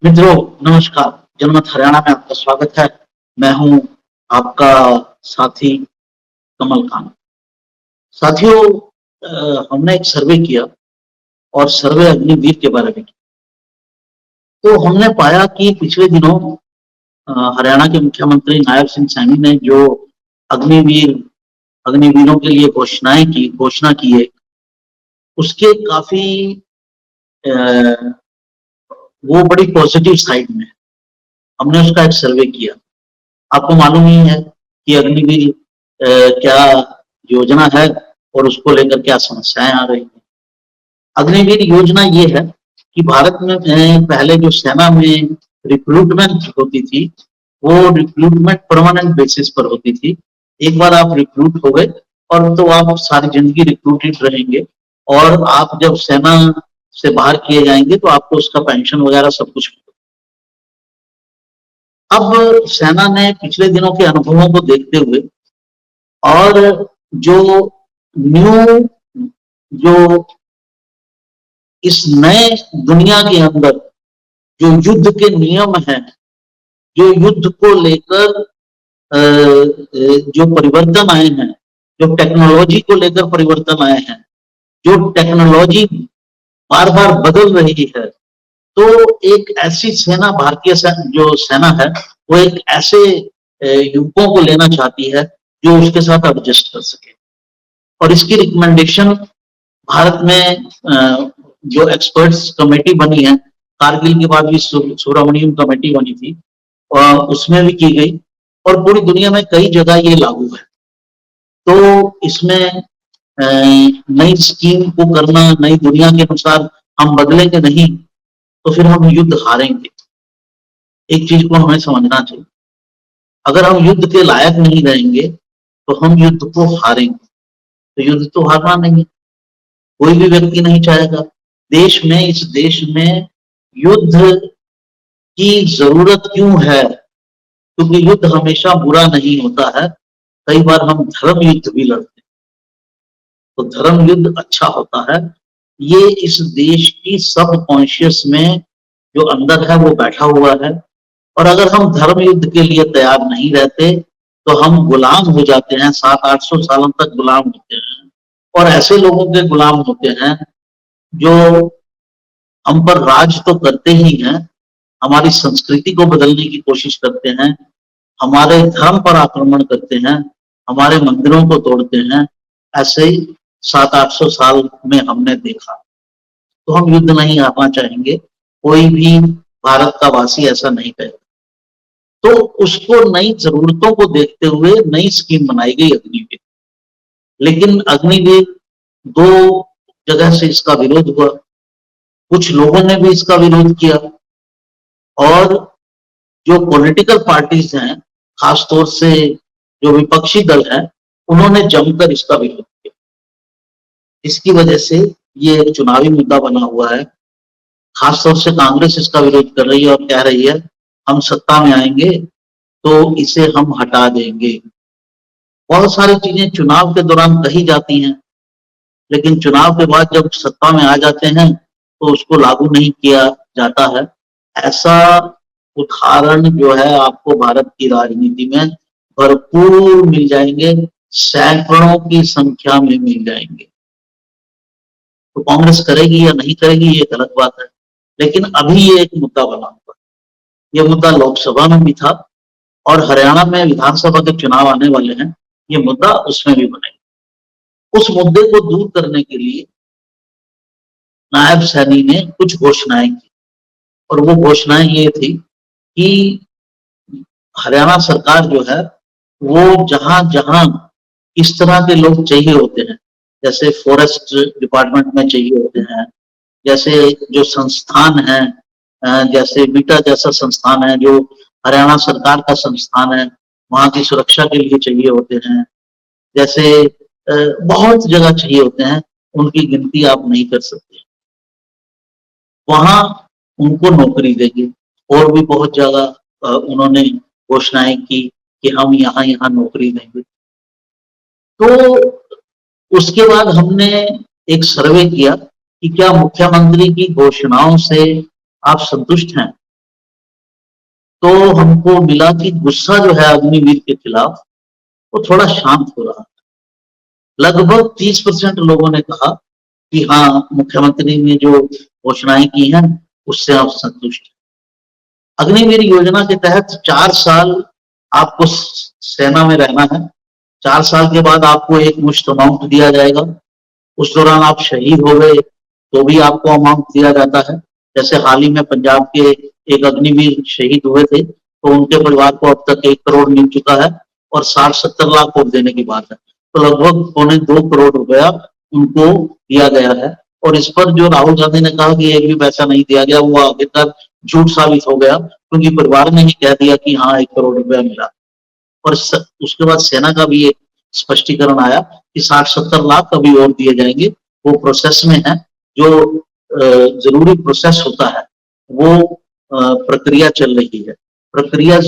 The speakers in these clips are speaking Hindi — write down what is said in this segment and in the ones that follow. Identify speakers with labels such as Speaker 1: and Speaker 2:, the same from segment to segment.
Speaker 1: मित्रों, नमस्कार। जनमत हरियाणा में आपका स्वागत है। मैं हूं आपका साथी कमल खान। साथियों, हमने एक सर्वे किया और सर्वे अग्निवीर के बारे में किया। तो हमने पाया कि पिछले दिनों हरियाणा के मुख्यमंत्री नायब सिंह सैनी ने जो अग्निवीर अग्निवीरों के लिए घोषणा की है, उसके काफी वो बड़ी पॉजिटिव साइड में है। हमने उसका एक सर्वे किया। आपको मालूम ही है कि अग्निवीर क्या योजना है और उसको लेकर क्या समस्याएं आ रही हैं। अग्निवीर योजना ये है कि भारत में पहले जो सेना में रिक्रूटमेंट होती थी, वो रिक्रूटमेंट परमानेंट बेसिस पर होती थी। एक बार आप रिक्रूट हो गए और तो आप सारी जिंदगी रिक्रूटेड रहेंगे, और आप जब सेना से बाहर किए जाएंगे तो आपको उसका पेंशन वगैरह सब कुछ। अब सेना ने पिछले दिनों के अनुभवों को देखते हुए और जो न्यू जो इस नए दुनिया के अंदर जो युद्ध के नियम हैं, जो युद्ध को लेकर जो परिवर्तन आए हैं, जो टेक्नोलॉजी को लेकर परिवर्तन आए हैं, जो टेक्नोलॉजी बार बार बदल रही है, तो एक ऐसी सेना, भारतीय जो सेना है, वो एक ऐसे युवकों को लेना चाहती है जो उसके साथ एडजस्ट कर सके। और इसकी रिकमेंडेशन भारत में जो एक्सपर्ट्स कमेटी बनी है, कारगिल के बाद भी सुब्रमण्यम कमेटी बनी थी, और उसमें भी की गई, और पूरी दुनिया में कई जगह ये लागू है। तो इसमें नई स्कीम को करना, नई दुनिया के अनुसार हम बदलेंगे नहीं तो फिर हम युद्ध हारेंगे। एक चीज को हमें समझना चाहिए, अगर हम युद्ध के लायक नहीं रहेंगे तो हम युद्ध को हारेंगे। तो युद्ध तो हारना नहीं है, कोई भी व्यक्ति नहीं चाहेगा। इस देश में युद्ध की जरूरत क्यों है? क्योंकि युद्ध हमेशा बुरा नहीं होता है। कई बार हम धर्म युद्ध भी लड़ते हैं, तो धर्म युद्ध अच्छा होता है। ये इस देश की सब कॉन्शियस में जो अंदर है वो बैठा हुआ है। और अगर हम धर्म युद्ध के लिए तैयार नहीं रहते तो हम गुलाम हो जाते हैं, 700-800 सालों तक गुलाम होते हैं, और ऐसे लोगों के गुलाम होते हैं जो हम पर राज तो करते ही हैं, हमारी संस्कृति को बदलने की कोशिश करते हैं, हमारे धर्म पर आक्रमण करते हैं, हमारे मंदिरों को तोड़ते हैं। ऐसे ही 700-800 साल में हमने देखा। तो हम युद्ध नहीं हारना चाहेंगे, कोई भी भारत का वासी ऐसा नहीं कहेगा। तो उसको नई जरूरतों को देखते हुए नई स्कीम बनाई गई अग्निवीर। लेकिन अग्निवीर, दो जगह से इसका विरोध हुआ। कुछ लोगों ने भी इसका विरोध किया, और जो पॉलिटिकल पार्टीज हैं, खासतौर से जो विपक्षी दल हैं, उन्होंने जमकर इसका विरोध किया। इसकी वजह से ये एक चुनावी मुद्दा बना हुआ है। खासतौर से कांग्रेस इसका विरोध कर रही है और कह रही है हम सत्ता में आएंगे तो इसे हम हटा देंगे। बहुत सारी चीजें चुनाव के दौरान कही जाती हैं, लेकिन चुनाव के बाद जब सत्ता में आ जाते हैं तो उसको लागू नहीं किया जाता है। ऐसा उदाहरण जो है आपको भारत की राजनीति में भरपूर मिल जाएंगे, सैकड़ों की संख्या में मिल जाएंगे। तो कांग्रेस करेगी या नहीं करेगी ये गलत बात है, लेकिन अभी ये एक मुद्दा बना हुआ है। ये मुद्दा लोकसभा में भी था, और हरियाणा में विधानसभा के चुनाव आने वाले हैं, ये मुद्दा उसमें भी बनेगा। उस मुद्दे को दूर करने के लिए नायब सैनी ने कुछ घोषणाएं की, और वो घोषणाएं ये थी कि हरियाणा सरकार जो है वो जहां जहां इस तरह के लोग चाहिए होते हैं, जैसे फॉरेस्ट डिपार्टमेंट में चाहिए होते हैं, जैसे जो संस्थान है, जैसे बीटा जैसा संस्थान है जो हरियाणा सरकार का संस्थान है, वहां की सुरक्षा के लिए चाहिए होते हैं, जैसे बहुत जगह चाहिए होते हैं, उनकी गिनती आप नहीं कर सकते। वहां उनको नौकरी देंगे। और भी बहुत जगह उन्होंने घोषणाएं की कि हम यहाँ यहाँ नौकरी देंगे। तो उसके बाद हमने एक सर्वे किया कि क्या मुख्यमंत्री की घोषणाओं से आप संतुष्ट हैं। तो हमको मिला कि गुस्सा जो है अग्निवीर के खिलाफ वो थोड़ा शांत हो रहा है। लगभग 30% लोगों ने कहा कि हाँ, मुख्यमंत्री ने जो घोषणाएं की हैं उससे आप संतुष्ट हैं। अग्निवीर योजना के तहत 4 साल आपको सेना में रहना है। 4 साल के बाद आपको एक मुश्त अमाउंट दिया जाएगा। उस दौरान आप शहीद हो गए तो भी आपको अमाउंट दिया जाता है। जैसे हाल ही में पंजाब के एक अग्निवीर शहीद हुए थे तो उनके परिवार को अब तक 1 करोड़ मिल चुका है और 60-70 लाख और देने की बात है। तो लगभग 2.25 करोड़ रुपया उनको दिया गया है। और इस पर जो राहुल गांधी ने कहा कि एक भी पैसा नहीं दिया गया, वो आगे तक झूठ साबित हो गया, क्योंकि परिवार ने ही कह दिया कि हाँ 1 करोड़ रुपया मिला। और उसके बाद सेना का भी एक स्पष्टीकरण आया कि 60-70 लाख अभी और दिए जाएंगे, वो प्रोसेस में है। जो जरूरी प्रोसेस होता है वो प्रक्रिया चल रही है। प्रक्रिया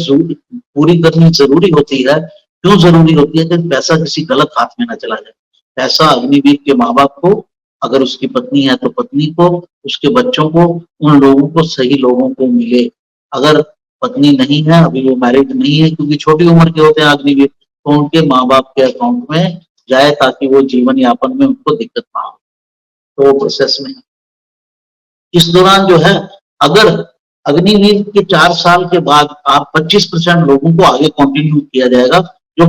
Speaker 1: पूरी करनी जरूरी होती है। क्यों जरूरी होती है? कि पैसा किसी गलत हाथ में ना चला जाए। पैसा अग्निवीर के माँ बाप को, अगर उसकी पत्नी है तो पत्नी को, उसके बच्चों को, उन लोगों को, सही लोगों को मिले। अगर पत्नी नहीं है, अभी वो मैरिड नहीं है, क्योंकि छोटी उम्र के होते हैं अग्निवीर, तो उनके माँ बाप के अकाउंट में जाए ताकि वो जीवन यापन में उनको दिक्कत ना हो। तो प्रोसेस में इस दौरान जो है, अगर अग्निवीर के 4 साल के बाद आप 25% लोगों को आगे कंटिन्यू किया जाएगा। जो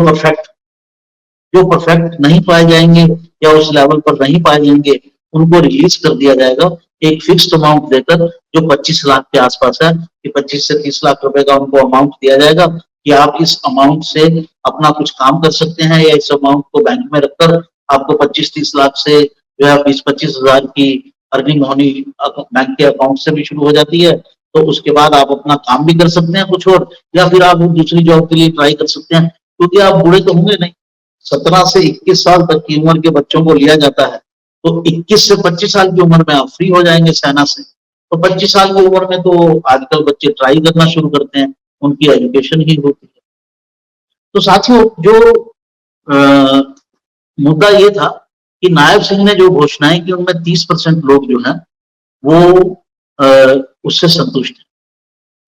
Speaker 1: परफेक्ट नहीं पाए जाएंगे या उस लेवल पर नहीं पाए जाएंगे, उनको रिलीज कर दिया जाएगा एक फिक्स्ड अमाउंट देकर, जो 25 लाख के आसपास है। कि 25 से 30 लाख रुपए का उनको अमाउंट दिया जाएगा कि आप इस अमाउंट से अपना कुछ काम कर सकते हैं, या इस अमाउंट को बैंक में रखकर आपको 25-30 लाख से जो है 20-25 हजार की अर्निंग होनी बैंक के अकाउंट से भी शुरू हो जाती है। तो उसके बाद आप अपना काम भी कर सकते हैं कुछ और, या फिर आप दूसरी जॉब के लिए ट्राई कर सकते हैं, क्योंकि आप बूढ़े तो होंगे नहीं। 17 से 21 साल तक की उम्र के बच्चों को लिया जाता है, तो 21 से 25 साल की उम्र में आप फ्री हो जाएंगे सेना से। तो 25 साल की उम्र में तो आजकल बच्चे ट्राई करना शुरू करते हैं, उनकी एजुकेशन ही होती है। तो साथियों, जो मुद्दा ये था कि नायब सिंह ने जो घोषणाएं की उनमें 30% लोग जो हैं वो उससे संतुष्ट हैं,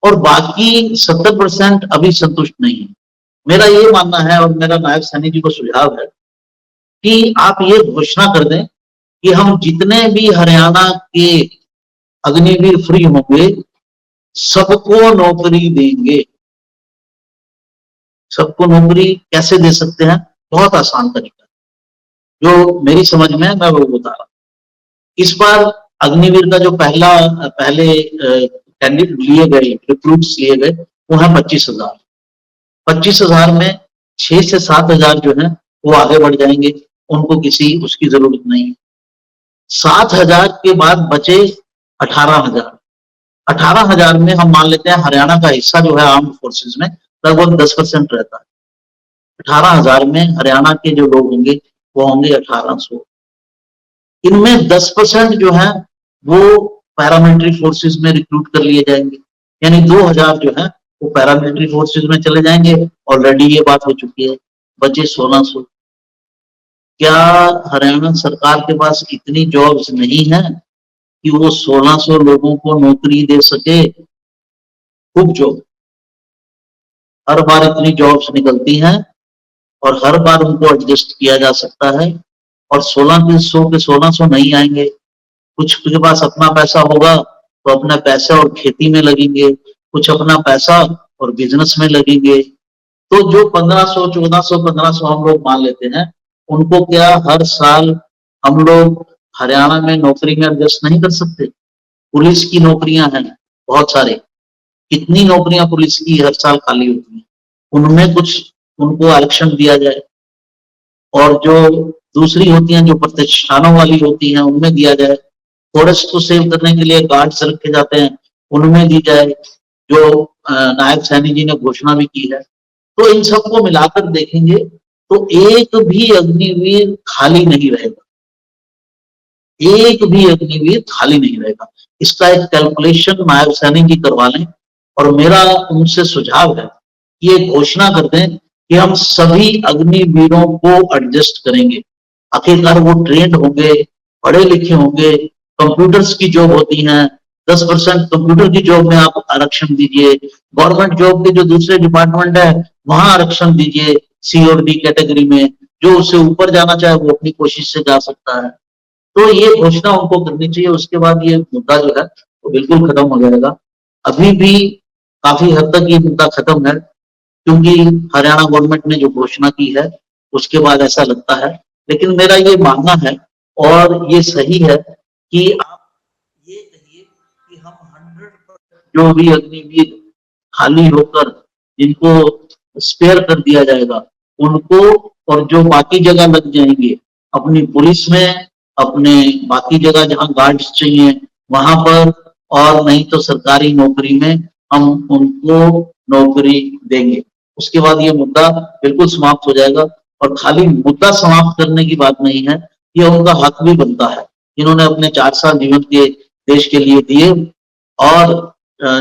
Speaker 1: और बाकी 70% अभी संतुष्ट नहीं है। मेरा ये मानना है और मेरा नायब सैनी जी को सुझाव है कि आप ये घोषणा कर दें कि हम जितने भी हरियाणा के अग्निवीर फ्री होंगे सबको नौकरी देंगे। सबको नौकरी कैसे दे सकते हैं? बहुत आसान तरीका जो मेरी समझ में मैं वो बता रहा हूं। इस बार अग्निवीर का जो पहले कैंडिडेट लिए गए, रिक्रूट्स लिए गए, वो है 25,000। 25,000 में 6 से 7 हजार जो है वो आगे बढ़ जाएंगे, उनको किसी उसकी जरूरत नहीं। 7 हजार के बाद बचे 18,000। 18,000 में हम मान लेते हैं हरियाणा का हिस्सा जो है आर्म्ड फोर्सेस में लगभग 10% रहता है। 18,000 में हरियाणा के जो लोग होंगे वो होंगे 1800। इनमें 10% जो है वो पैरामिलिट्री फोर्सेस में रिक्रूट कर लिए जाएंगे, यानी 2,000 जो है वो पैरामिलिट्री फोर्सेस में चले जाएंगे। ऑलरेडी ये बात हो चुकी है। बचे 1,600। क्या हरियाणा सरकार के पास इतनी जॉब्स नहीं है कि वो 1,600 लोगों को नौकरी दे सके? खूब जॉब, हर बार इतनी जॉब्स निकलती हैं और हर बार उनको एडजस्ट किया जा सकता है। और 1,600 के 1,600 नहीं आएंगे। कुछ के पास अपना पैसा होगा तो अपना पैसा और खेती में लगेंगे, कुछ अपना पैसा और बिजनेस में लगेंगे। तो जो 1500, 1400, 1500 हम लोग मान लेते हैं, उनको क्या हर साल हम लोग हरियाणा में नौकरी में एडजस्ट नहीं कर सकते? पुलिस की नौकरियां हैं बहुत सारे, कितनी नौकरियां पुलिस की हर साल खाली होती हैं, उनमें कुछ उनको आरक्षण दिया जाए। और जो दूसरी होती हैं, जो प्रतिष्ठानों वाली होती हैं, उनमें दिया जाए। फॉरेस्ट को सेव करने के लिए गार्ड्स रखे जाते हैं, उनमें दी जाए, जो नायब सैनी जी ने घोषणा भी की है। तो इन सबको मिलाकर देखेंगे तो एक भी अग्निवीर खाली नहीं रहेगा। एक भी अग्निवीर खाली नहीं रहेगा। इसका एक कैलकुलेशन नायब सैनी जी करवा लें, और मेरा उनसे सुझाव है कि ये घोषणा कर दें कि हम सभी अग्निवीरों को एडजस्ट करेंगे। आखिरकार वो ट्रेंड होंगे, पढ़े लिखे होंगे, कंप्यूटर्स की जॉब होती हैं, 10% कंप्यूटर की जॉब में आप आरक्षण दीजिए, गवर्नमेंट जॉब के जो दूसरे डिपार्टमेंट है वहां आरक्षण दीजिए, सी और डी कैटेगरी में। जो उससे ऊपर जाना चाहे वो अपनी कोशिश से जा सकता है। तो ये घोषणा उनको करनी चाहिए, उसके बाद ये मुद्दा जो है वो बिल्कुल खत्म हो जाएगा। अभी भी काफी हद तक ये मुद्दा खत्म है, क्योंकि हरियाणा गवर्नमेंट ने जो घोषणा की है उसके बाद ऐसा लगता है। लेकिन मेरा ये मानना है और ये सही है कि आप ये कहिए कि हम 100% जो भी अग्निवीर खाली होकर जिनको स्पेयर कर दिया जाएगा उनको, और जो बाकी जगह लग जाएंगे अपनी पुलिस में, अपने बाकी जगह जहां गार्ड्स चाहिए वहां पर, और नहीं तो सरकारी नौकरी में हम उनको नौकरी देंगे। उसके बाद ये मुद्दा बिल्कुल समाप्त हो जाएगा। और खाली मुद्दा समाप्त करने की बात नहीं है, ये उनका हक भी बनता है। इन्होंने अपने 4 साल जीवन के देश के लिए दिए, और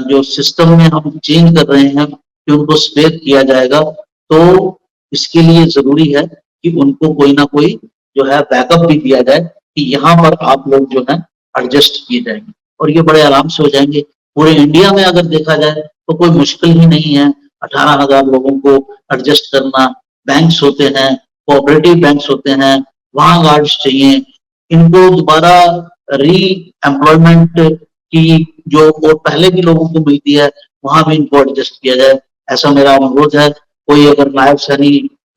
Speaker 1: जो सिस्टम में हम चेंज कर रहे हैं कि उनको स्पेयर किया जाएगा, तो इसके लिए जरूरी है कि उनको कोई ना कोई जो है बैकअप भी दिया जाए कि यहाँ पर आप लोग जो है एडजस्ट किए जाएंगे, और ये बड़े आराम से हो जाएंगे। पूरे इंडिया में अगर देखा जाए तो कोई मुश्किल ही नहीं है 18,000 लोगों को एडजस्ट करना। बैंक्स होते हैं, कोऑपरेटिव बैंक्स होते हैं, वहां गार्ड्स चाहिए। इनको दोबारा री एम्प्लॉयमेंट की जो और पहले भी लोगों को मिलती है वहां भी इनको एडजस्ट किया जाए, ऐसा मेरा अनुरोध है। कोई अगर नायब सैनी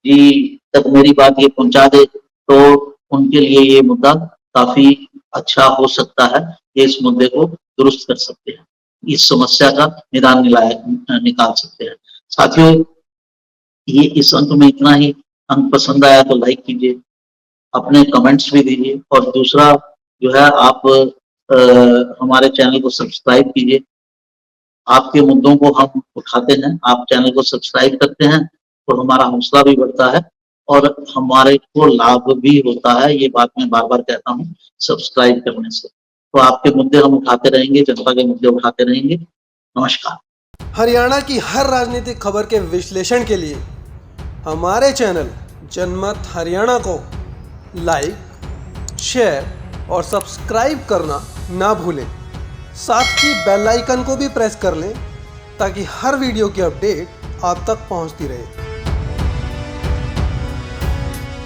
Speaker 1: जी तक मेरी बात ये पहुंचा दे तो उनके लिए ये मुद्दा काफी अच्छा हो सकता है, ये इस मुद्दे को दुरुस्त कर सकते हैं, इस समस्या का निदान निकाल सकते हैं। साथियों, ये इस अंक में इतना ही। अंक पसंद आया तो लाइक कीजिए, अपने कमेंट्स भी दीजिए, और दूसरा जो है आप हमारे चैनल को सब्सक्राइब कीजिए। आपके मुद्दों को हम उठाते हैं, आप चैनल को सब्सक्राइब करते हैं तो हमारा हौसला भी बढ़ता है और हमारे को लाभ भी होता है। ये बात मैं बार बार कहता हूँ सब्सक्राइब करने से। तो आपके मुद्दे हम उठाते रहेंगे, जनता के मुद्दे उठाते रहेंगे। नमस्कार।
Speaker 2: हरियाणा की हर राजनीतिक खबर के विश्लेषण के लिए हमारे चैनल जनमत हरियाणा को लाइक, शेयर और सब्सक्राइब करना ना भूलें। साथ ही बेल आइकन को भी प्रेस कर लें ताकि हर वीडियो की अपडेट आप तक पहुंचती रहे।